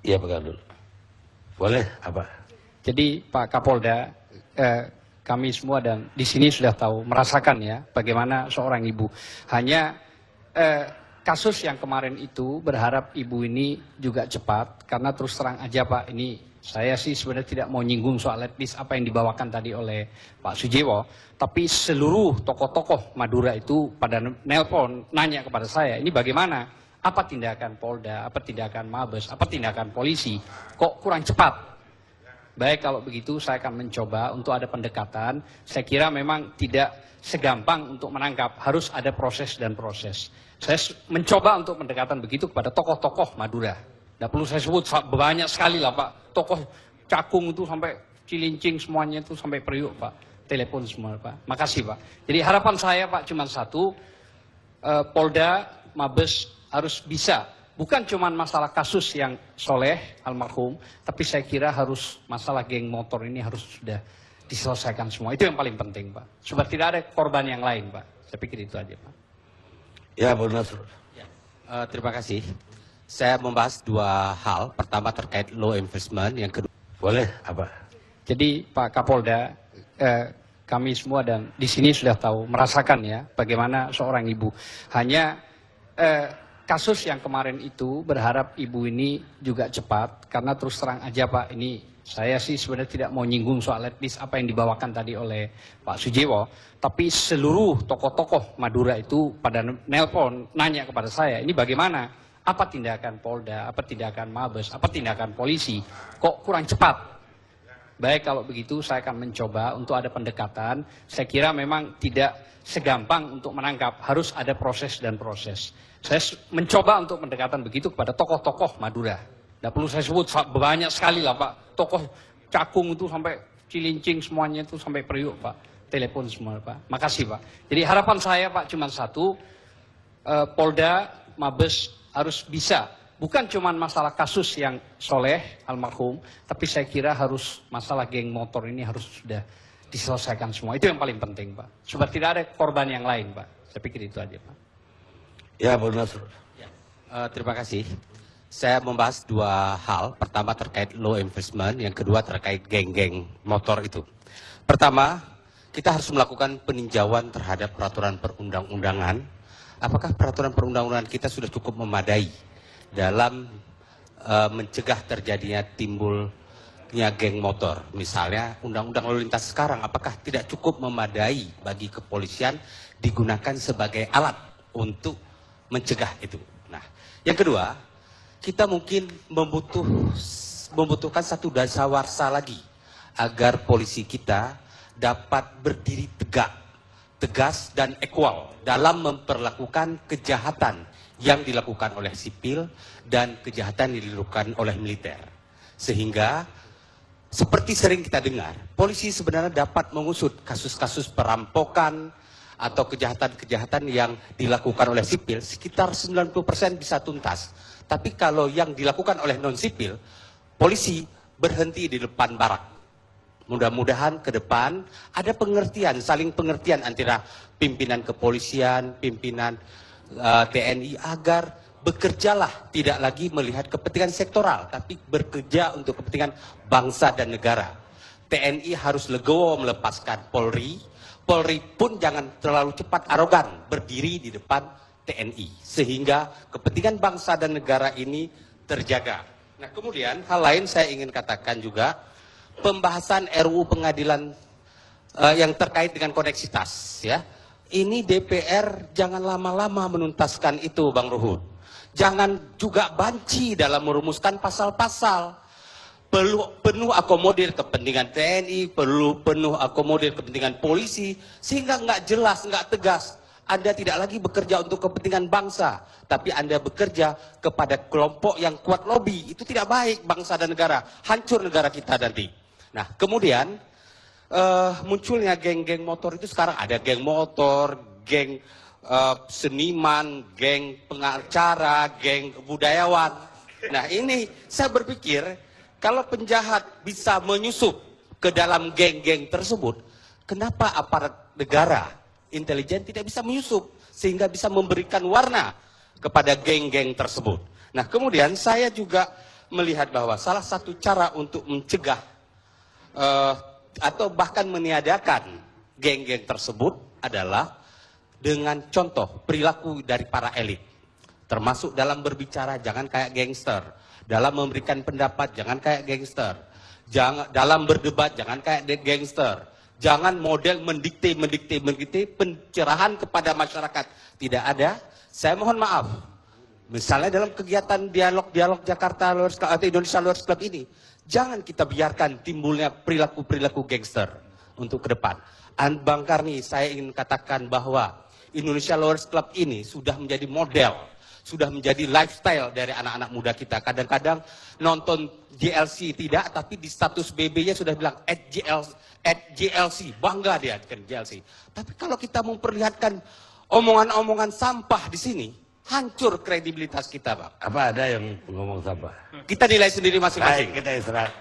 Iya, pegang dulu. Boleh, apa? Jadi Pak Kapolda, kami semua dan di sini sudah tahu, merasakan ya bagaimana seorang ibu. Hanya kasus yang kemarin itu berharap ibu ini juga cepat, karena terus terang aja Pak, ini saya sih sebenarnya tidak mau nyinggung soal etnis apa yang dibawakan tadi oleh Pak Sujiwo, tapi seluruh tokoh-tokoh Madura itu pada nelpon, nanya kepada saya, ini bagaimana? Apa tindakan Polda, apa tindakan Mabes, apa tindakan polisi, kok kurang cepat? Baik, kalau begitu saya akan mencoba untuk ada pendekatan. Saya kira memang tidak segampang untuk menangkap, harus ada proses dan proses. Saya mencoba untuk pendekatan begitu kepada tokoh-tokoh Madura. Tidak perlu saya sebut, banyak sekali lah Pak. Tokoh Cakung itu sampai Cilincing semuanya itu sampai Priuk Pak. Telepon semua Pak. Makasih Pak. Jadi harapan saya Pak cuma satu, Polda, Mabes harus bisa. Bukan cuma masalah kasus yang Soleh almarhum, tapi saya kira harus masalah geng motor ini harus sudah diselesaikan semua. Itu yang paling penting Pak. Supaya tidak ada korban yang lain Pak. Saya pikir itu aja Pak. Ya, Bu Nasrul. Ya, terima kasih. Saya membahas dua hal. Pertama terkait law enforcement, yang kedua. Boleh, apa? Jadi Pak Kapolda, kami semua dan di sini sudah tahu, merasakan ya bagaimana seorang ibu. Hanya kasus yang kemarin itu berharap ibu ini juga cepat, karena terus terang aja Pak, ini saya sih sebenarnya tidak mau nyinggung soal etnis apa yang dibawakan tadi oleh Pak Sujiwo, tapi seluruh tokoh-tokoh Madura itu pada nelpon, nanya kepada saya, ini bagaimana? Apa tindakan Polda, apa tindakan Mabes, apa tindakan polisi, kok kurang cepat? Baik, kalau begitu saya akan mencoba untuk ada pendekatan. Saya kira memang tidak segampang untuk menangkap, harus ada proses dan proses. Saya mencoba untuk pendekatan begitu kepada tokoh-tokoh Madura. Tidak perlu saya sebut, banyak sekali lah Pak. Tokoh Cakung itu sampai Cilincing semuanya itu sampai Priuk Pak. Telepon semua Pak. Makasih Pak. Jadi harapan saya Pak cuma satu, Polda, Mabes harus bisa. Bukan cuma masalah kasus yang Soleh almarhum, tapi saya kira harus masalah geng motor ini harus sudah diselesaikan semua. Itu yang paling penting Pak. Supaya tidak ada korban yang lain Pak. Saya pikir itu aja Pak. Ya, Bu Nasrul. Ya, terima kasih. Saya membahas dua hal. Pertama terkait law enforcement, yang kedua terkait geng-geng motor itu. Pertama, kita harus melakukan peninjauan terhadap peraturan perundang-undangan. Apakah peraturan perundang-undangan kita sudah cukup memadai dalam mencegah terjadinya timbulnya geng motor? Misalnya undang-undang lalu lintas sekarang apakah tidak cukup memadai bagi kepolisian digunakan sebagai alat untuk mencegah itu. Nah, yang kedua, kita mungkin membutuhkan satu dasawarsa lagi agar polisi kita dapat berdiri tegak, tegas dan equal dalam memperlakukan kejahatan yang dilakukan oleh sipil dan kejahatan yang dilakukan oleh militer. Sehingga seperti sering kita dengar, polisi sebenarnya dapat mengusut kasus-kasus perampokan atau kejahatan-kejahatan yang dilakukan oleh sipil, sekitar 90% bisa tuntas. Tapi kalau yang dilakukan oleh non-sipil, polisi berhenti di depan barak. Mudah-mudahan ke depan ada pengertian, saling pengertian antara pimpinan kepolisian, pimpinan TNI, agar bekerjalah tidak lagi melihat kepentingan sektoral, tapi bekerja untuk kepentingan bangsa dan negara. TNI harus legowo melepaskan Polri. Polri pun jangan terlalu cepat arogan berdiri di depan TNI, sehingga kepentingan bangsa dan negara ini terjaga. Nah, kemudian hal lain saya ingin katakan juga, pembahasan RUU pengadilan yang terkait dengan koneksitas, ya. Ini DPR jangan lama-lama menuntaskan itu, Bang Ruhut. Jangan juga banci dalam merumuskan pasal-pasal. Perlu penuh akomodir kepentingan TNI, perlu penuh akomodir kepentingan polisi, sehingga nggak jelas, nggak tegas. Anda tidak lagi bekerja untuk kepentingan bangsa, tapi Anda bekerja kepada kelompok yang kuat lobby. Itu tidak baik bangsa dan negara, hancur negara kita nanti. Nah, kemudian munculnya geng-geng motor itu sekarang ada geng motor, geng seniman, geng pengacara, geng budayawan. Nah, ini saya berpikir, kalau penjahat bisa menyusup ke dalam geng-geng tersebut, kenapa aparat negara intelijen tidak bisa menyusup sehingga bisa memberikan warna kepada geng-geng tersebut? Nah, kemudian saya juga melihat bahwa salah satu cara untuk mencegah atau bahkan meniadakan geng-geng tersebut adalah dengan contoh perilaku dari para elit. Termasuk dalam berbicara jangan kayak gangster, dalam memberikan pendapat jangan kayak gangster, dalam berdebat jangan kayak gangster, jangan model mendikte pencerahan kepada masyarakat. Tidak ada. Saya mohon maaf. Misalnya dalam kegiatan dialog Jakarta Lawyers Club atau Indonesia Lawyers Club ini, jangan kita biarkan timbulnya perilaku gangster untuk ke depan. Bang Karni, saya ingin katakan bahwa Indonesia Lawyers Club ini sudah menjadi model, sudah menjadi lifestyle dari anak-anak muda kita. Kadang-kadang nonton JLC tidak, tapi di status BB-nya sudah bilang @JLC, bangga dia dengan JLC. Tapi kalau kita memperlihatkan omongan-omongan sampah di sini, hancur kredibilitas kita, Bang. Apa ada yang ngomong sampah? Kita nilai sendiri masing-masing. Baik, kita istirahat.